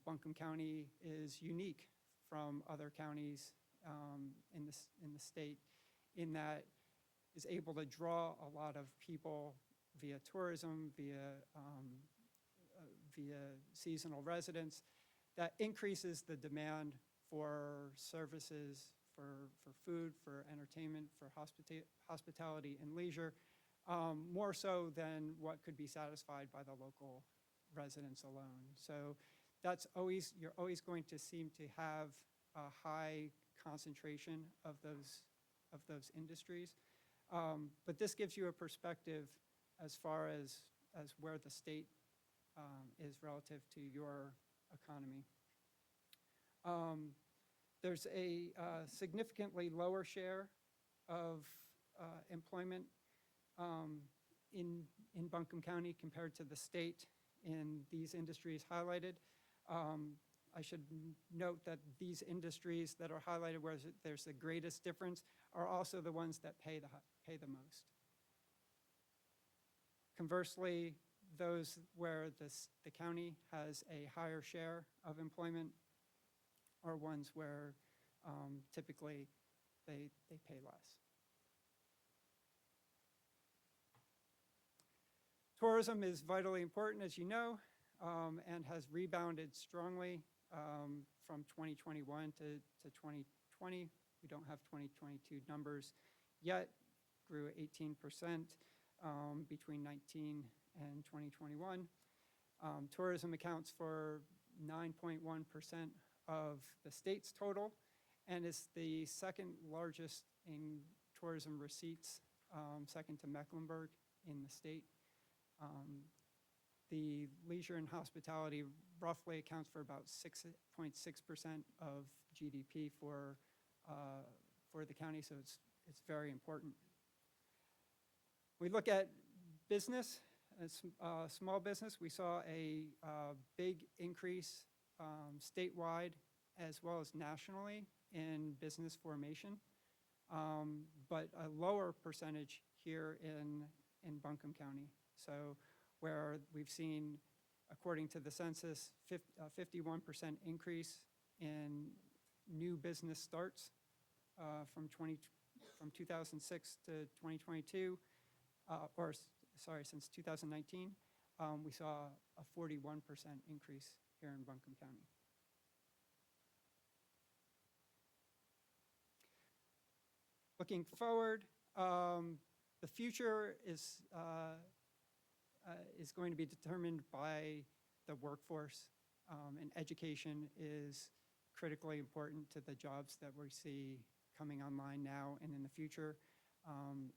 Speaker 6: Buncombe County is unique from other counties in the state in that is able to draw a lot of people via tourism, via seasonal residents. That increases the demand for services, for food, for entertainment, for hospitality and leisure, more so than what could be satisfied by the local residents alone. So that's always, you're always going to seem to have a high concentration of those industries. But this gives you a perspective as far as where the state is relative to your economy. There's a significantly lower share of employment in Buncombe County compared to the state in these industries highlighted. I should note that these industries that are highlighted where there's the greatest difference are also the ones that pay the most. Conversely, those where the county has a higher share of employment are ones where typically they pay less. Tourism is vitally important, as you know, and has rebounded strongly from 2021 to 2020. We don't have 2022 numbers yet. Grew 18% between 19 and 2021. Tourism accounts for 9.1% of the state's total and is the second largest in tourism receipts, second to Mecklenburg in the state. The leisure and hospitality roughly accounts for about 6.6% of GDP for the county, so it's very important. We look at business, small business. We saw a big increase statewide as well as nationally in business formation, but a lower percentage here in Buncombe County. So where we've seen, according to the census, 51% increase in new business starts from 2006 to 2022, since 2019, we saw a 41% increase here in Buncombe County. Looking forward, the future is going to be determined by the workforce, and education is critically important to the jobs that we see coming online now and in the future.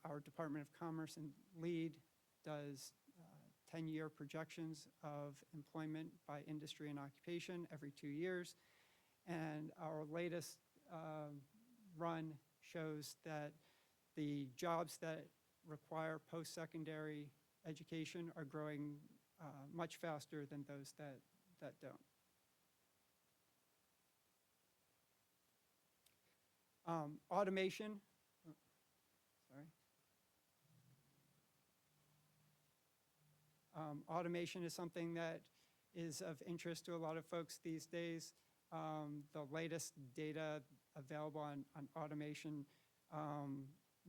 Speaker 6: Our Department of Commerce and LEAD does 10-year projections of employment by industry and occupation every 2 years. And our latest run shows that the jobs that require post-secondary education are growing much faster than those that don't. Automation, oh, sorry. Automation is something that is of interest to a lot of folks these days. The latest data available on automation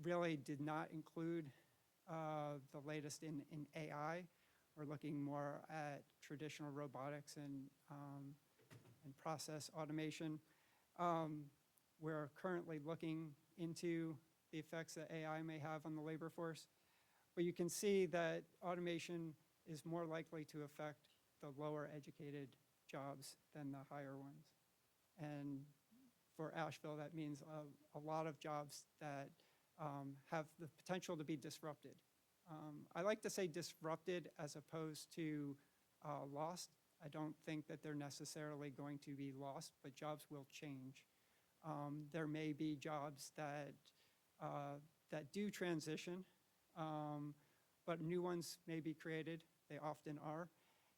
Speaker 6: really did not include the latest in AI. We're looking more at traditional robotics and process automation. We're currently looking into the effects that AI may have on the labor force. But you can see that automation is more likely to affect the lower educated jobs than the higher ones. And for Asheville, that means a lot of jobs that have the potential to be disrupted. I like to say disrupted as opposed to lost. I don't think that they're necessarily going to be lost, but jobs will change. There may be jobs that do transition, but new ones may be created. They often are.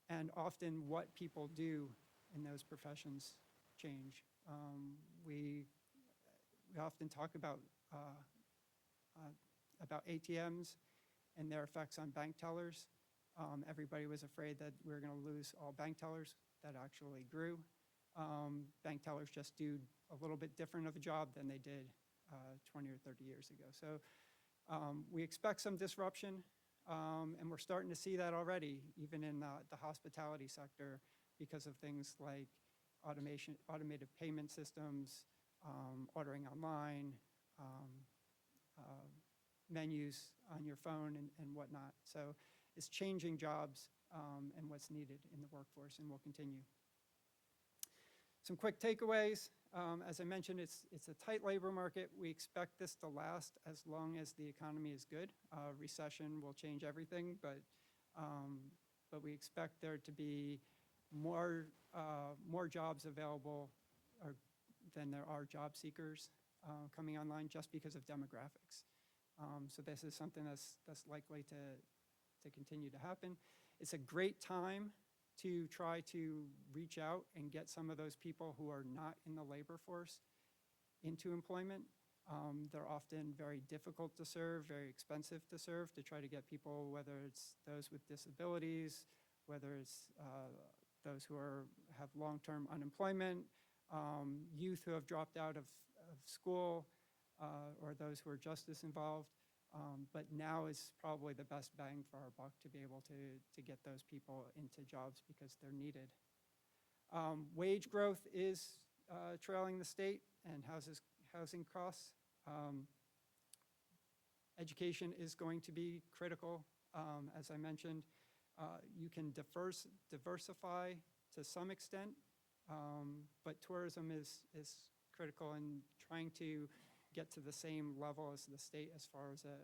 Speaker 6: And often what people do in those professions change. We often talk about ATMs and their effects on bank tellers. Everybody was afraid that we were going to lose all bank tellers. That actually grew. Bank tellers just do a little bit different of a job than they did 20 or 30 years ago. So we expect some disruption, and we're starting to see that already, even in the hospitality sector, because of things like automation, automated payment systems, ordering online, menus on your phone and whatnot. So it's changing jobs and what's needed in the workforce, and will continue. Some quick takeaways. As I mentioned, it's a tight labor market. We expect this to last as long as the economy is good. Recession will change everything, but we expect there to be more jobs available than there are job seekers coming online just because of demographics. So this is something that's likely to continue to happen. It's a great time to try to reach out and get some of those people who are not in the labor force into employment. They're often very difficult to serve, very expensive to serve, to try to get people, whether it's those with disabilities, whether it's those who have long-term unemployment, youth who have dropped out of school, or those who are just as involved. But now is probably the best bang for our buck to be able to get those people into jobs because they're needed. Wage growth is trailing the state and housing costs. Education is going to be critical. As I mentioned, you can diversify to some extent, but tourism is critical in trying to get to the same level as the state as far as a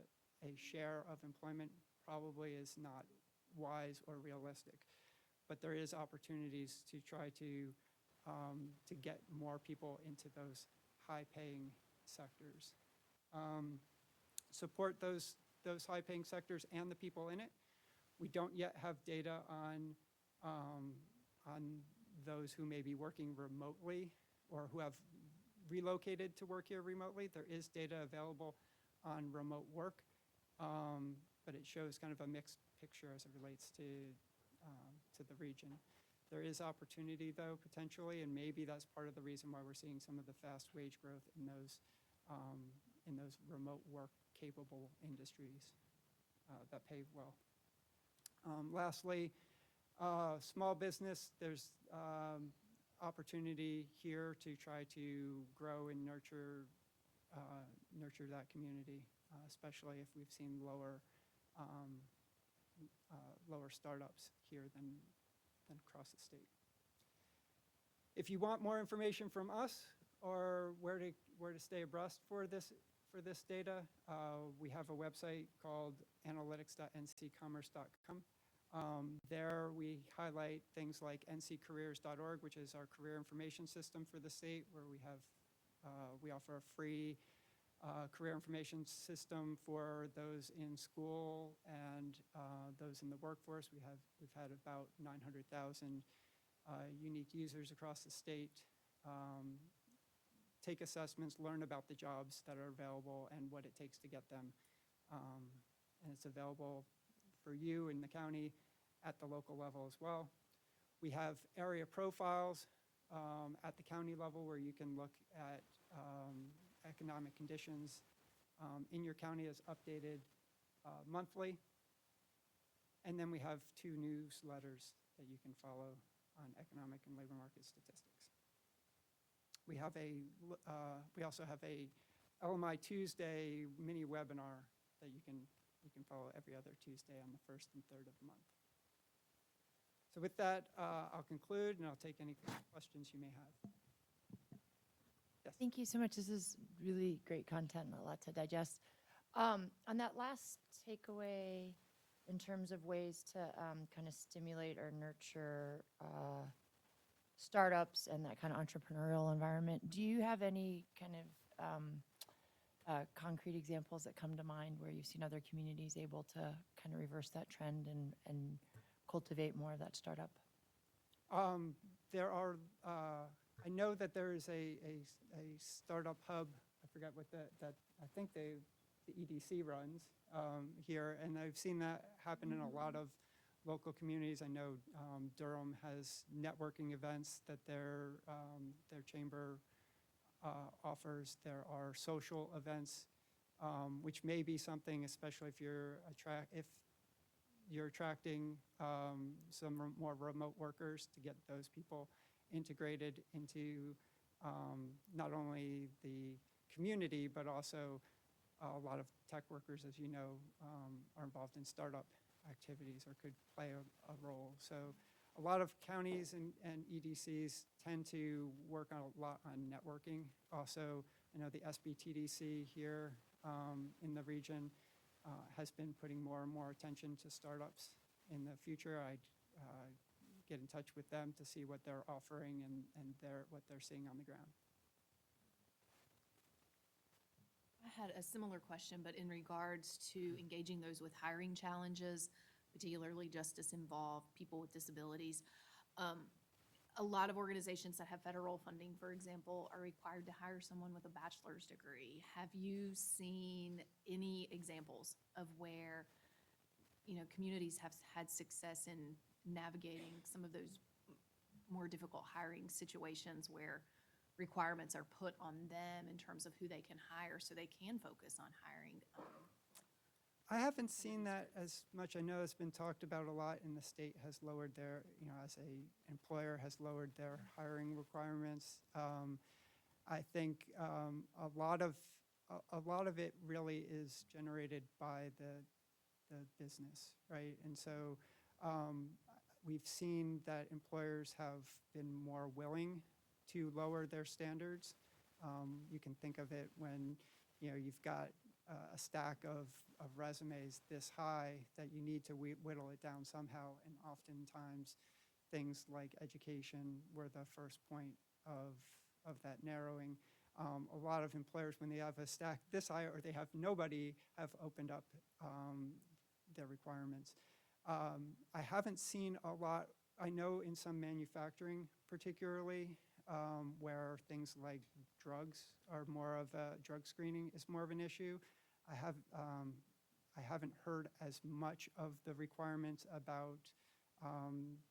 Speaker 6: share of employment probably is not wise or realistic. But there is opportunities to try to get more people into those high-paying sectors. Support those high-paying sectors and the people in it. We don't yet have data on those who may be working remotely or who have relocated to work here remotely. There is data available on remote work, but it shows kind of a mixed picture as it relates to the region. There is opportunity, though, potentially, and maybe that's part of the reason why we're seeing some of the fast wage growth in those remote work-capable industries that pay well. Lastly, small business, there's opportunity here to try to grow and nurture that community, especially if we've seen lower startups here than across the state. If you want more information from us or where to stay abreast for this data, we have a website called analytics.ncommerce.com. There, we highlight things like nccareers.org, which is our career information system for the state, where we offer a free career information system for those in school and those in the workforce. We've had about 900,000 unique users across the state take assessments, learn about the jobs that are available and what it takes to get them. And it's available for you in the county at the local level as well. We have area profiles at the county level where you can look at economic conditions in your county as updated monthly. And then we have 2 newsletters that you can follow on economic and labor market statistics. We also have a LMI Tuesday mini webinar that you can follow every other Tuesday on the 1st and 3rd of the month. So with that, I'll conclude and I'll take any questions you may have. Yes.
Speaker 7: Thank you so much. This is really great content, a lot to digest. On that last takeaway, in terms of ways to kind of stimulate or nurture startups and that kind of entrepreneurial environment, do you have any kind of concrete examples that come to mind where you've seen other communities able to kind of reverse that trend and cultivate more of that startup?
Speaker 6: There are, I know that there is a startup hub, I forget what that I think the EDC runs here, and I've seen that happen in a lot of local communities. I know Durham has networking events that their chamber offers. There are social events, which may be something, especially if you're attracting some more remote workers, to get those people integrated into not only the community, but also a lot of tech workers, as you know, are involved in startup activities or could play a role. So a lot of counties and EDCs tend to work on a lot on networking. Also, I know the SBTDC here in the region has been putting more and more attention to startups. In the future, I'd get in touch with them to see what they're offering and what they're seeing on the ground.
Speaker 8: I had a similar question, but in regards to engaging those with hiring challenges, particularly justice-involved people with disabilities. A lot of organizations that have federal funding, for example, are required to hire someone with a bachelor's degree. Have you seen any examples of where, communities have had success in navigating some of those more difficult hiring situations where requirements are put on them in terms of who they can hire so they can focus on hiring?
Speaker 6: I haven't seen that as much. I know it's been talked about a lot, and the state has lowered their, as a employer, has lowered their hiring requirements. I think a lot of it really is generated by the business, right? And so we've seen that employers have been more willing to lower their standards. You can think of it when you've got a stack of resumes this high that you need to whittle it down somehow, and oftentimes things like education were the first point of that narrowing. A lot of employers, when they have a stack this high or they have nobody, have opened up their requirements. I haven't seen a lot. I know in some manufacturing particularly, where things like drugs are more of drug screening is more of an issue. I haven't heard as much of the requirements about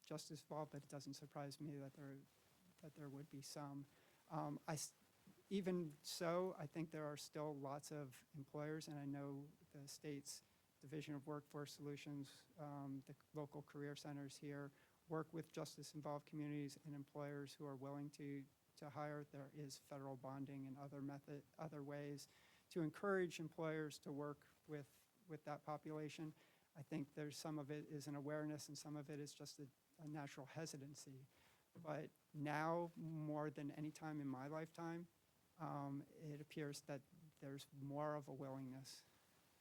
Speaker 6: justice involved, but it doesn't surprise me that there would be some. Even so, I think there are still lots of employers, and I know the state's Division of Workforce Solutions, the local career centers here, work with justice-involved communities and employers who are willing to hire. There is federal bonding and other ways to encourage employers to work with that population. I think there's some of it is an awareness and some of it is just a natural hesitancy. But now, more than any time in my lifetime, it appears that there's more of a willingness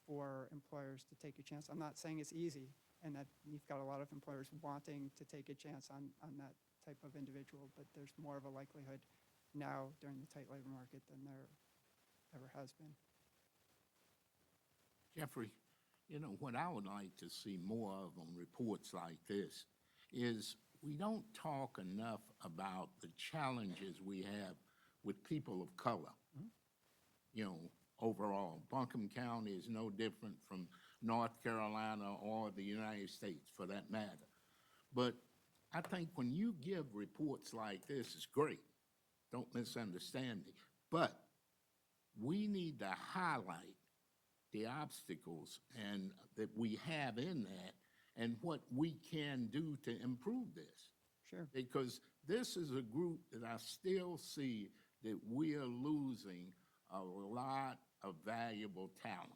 Speaker 6: for employers to take a chance. I'm not saying it's easy, and that you've got a lot of employers wanting to take a chance on that type of individual, but there's more of a likelihood now during the tight labor market than there ever has been.
Speaker 4: Jeffrey, you know, what I would like to see more of on reports like this is we don't talk enough about the challenges we have with people of color. You know, overall, Buncombe County is no different from North Carolina or the United States for that matter. But I think when you give reports like this, it's great. Don't misunderstand me. But we need to highlight the obstacles and that we have in that and what we can do to improve this.
Speaker 6: Sure.
Speaker 4: Because this is a group that I still see that we are losing a lot of valuable talent.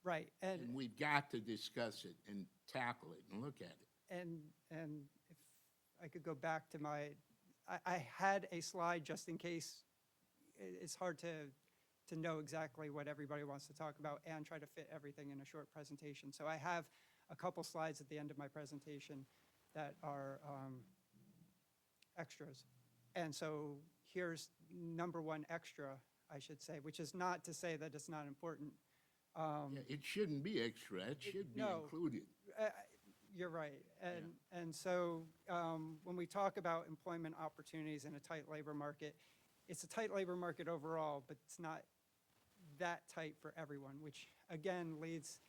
Speaker 6: Right,
Speaker 4: And we've got to discuss it and tackle it and look at it.
Speaker 6: and if I could go back to I had a slide just in case. It's hard to know exactly what everybody wants to talk about and try to fit everything in a short presentation. So I have a couple slides at the end of my presentation that are extras. And so here's number one extra, I should say, which is not to say that it's not important.
Speaker 4: Yeah, it shouldn't be extra, it should be
Speaker 6: no.
Speaker 4: included.
Speaker 6: You're right. And so when we talk about employment opportunities in a tight labor market, it's a tight labor market overall, but it's not that tight for everyone, which again leads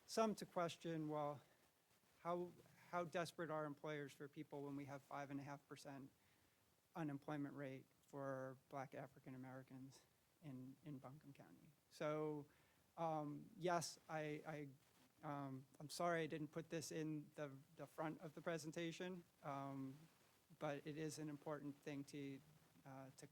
Speaker 6: some to question, well, how desperate are employers for people when we have 5.5% unemployment rate for Black African Americans in Buncombe County? So yes, I'm sorry I didn't put this in the front of the presentation, but it is an important thing to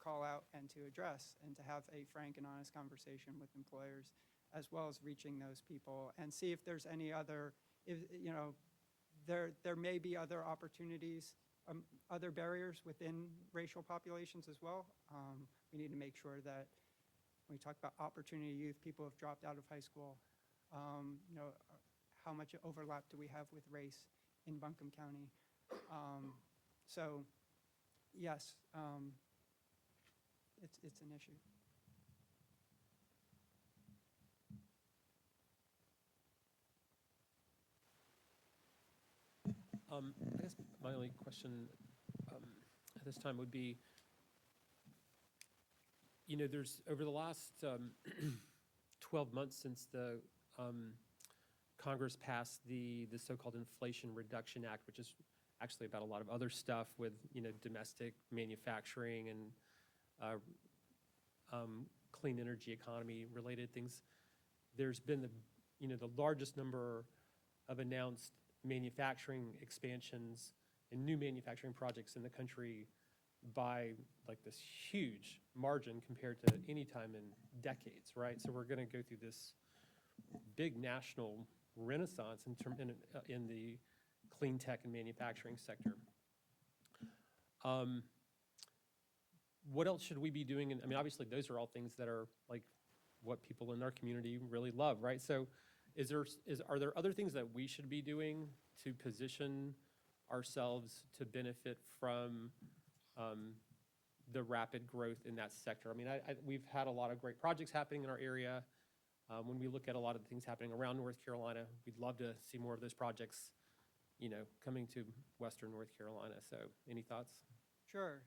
Speaker 6: call out and to address and to have a frank and honest conversation with employers, as well as reaching those people and see if there's any other, you know, there may be other opportunities, other barriers within racial populations as well. We need to make sure that when we talk about opportunity youth, people who have dropped out of high school, you know, how much overlap do we have with race in Buncombe County? So yes, it's an issue.
Speaker 1: I guess my only question at this time would be, you know, there's over the last 12 months since the Congress passed the so-called Inflation Reduction Act, which is actually about a lot of other stuff with, you know, domestic manufacturing and clean energy economy related things. There's been the largest number of announced manufacturing expansions and new manufacturing projects in the country by like this huge margin compared to any time in decades, right? So we're going to go through this big national renaissance in the clean tech and manufacturing sector. What else should we be doing? I mean, obviously, those are all things that are like what people in our community really love, right? So are there other things that we should be doing to position ourselves to benefit from the rapid growth in that sector? I mean, we've had a lot of great projects happening in our area. When we look at a lot of the things happening around North Carolina, we'd love to see more of those projects, you know, coming to Western North Carolina. So any thoughts?
Speaker 6: Sure.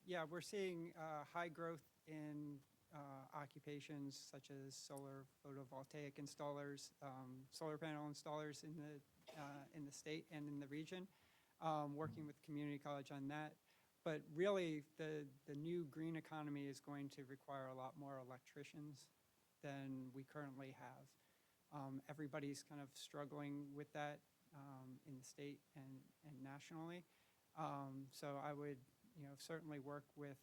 Speaker 6: Yeah, we're seeing high growth in occupations such as solar photovoltaic installers, solar panel installers in the state and in the region, working with community college on that. But really, the new green economy is going to require a lot more electricians than we currently have. Everybody's kind of struggling with that in the state and nationally. So I would, you know, certainly work with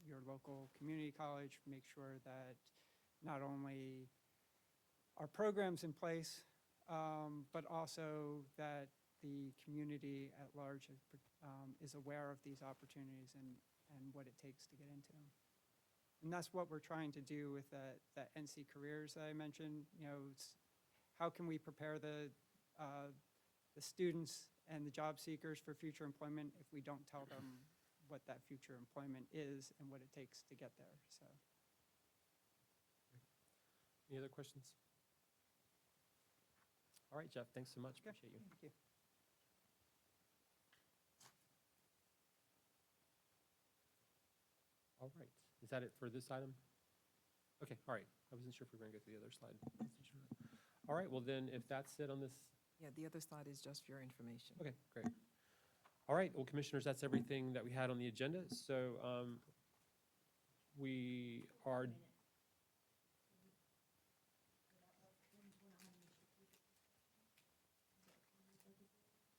Speaker 6: your local community college, make sure that not only are programs in place, but also that the community at large is aware of these opportunities and what it takes to get into them. And that's what we're trying to do with that NC Careers that I mentioned. You know, how can we prepare the students and the job seekers for future employment if we don't tell them what that future employment is and what it takes to get there, so.
Speaker 1: Any other questions? All right, Jeff, thanks so much.
Speaker 6: Okay,
Speaker 1: Appreciate you.
Speaker 6: Thank you.
Speaker 1: All right, is that it for this item? Okay, all right. I wasn't sure if we were going to go through the other slide. Wasn't sure. All right, well then, if that's it on this,
Speaker 9: Yeah, the other slide is just for your information.
Speaker 1: okay, great. All right, well, Commissioners, that's everything that we had on the agenda. So we are,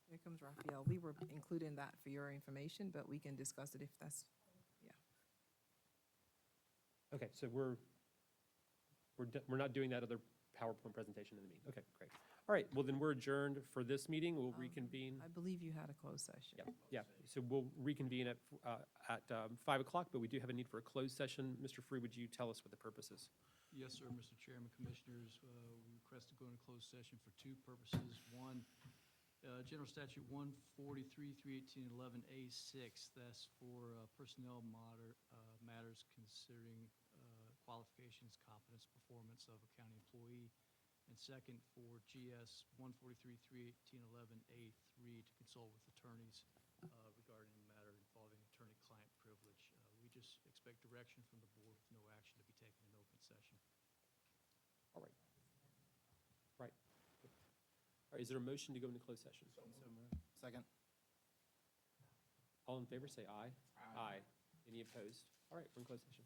Speaker 9: Here comes Raphael. We were including that for your information, but we can discuss it if that's,
Speaker 1: okay, so we're not doing that other PowerPoint presentation in the meeting. Okay, great. All right, well then we're adjourned for this meeting. We'll reconvene.
Speaker 9: I believe you had a closed session.
Speaker 1: Yeah, so we'll reconvene at 5 o'clock, but we do have a need for a closed session. Mr. Free, would you tell us what the purpose is?
Speaker 10: Yes, sir, Mr. Chairman, Commissioners, we request to go into closed session for two purposes. One, General Statute 143-318-11A6, that's for personnel matters considering qualifications, competence, performance of a county employee. And second, for GS 143-318-11A3, to consult with attorneys regarding a matter involving attorney-client privilege. We just expect direction from the board with no action to be taken in open session.
Speaker 1: All right. Right. All right, is there a motion to go into closed session?
Speaker 5: Second.
Speaker 1: All in favor, say aye. Aye. Any opposed? All right, we're in closed session.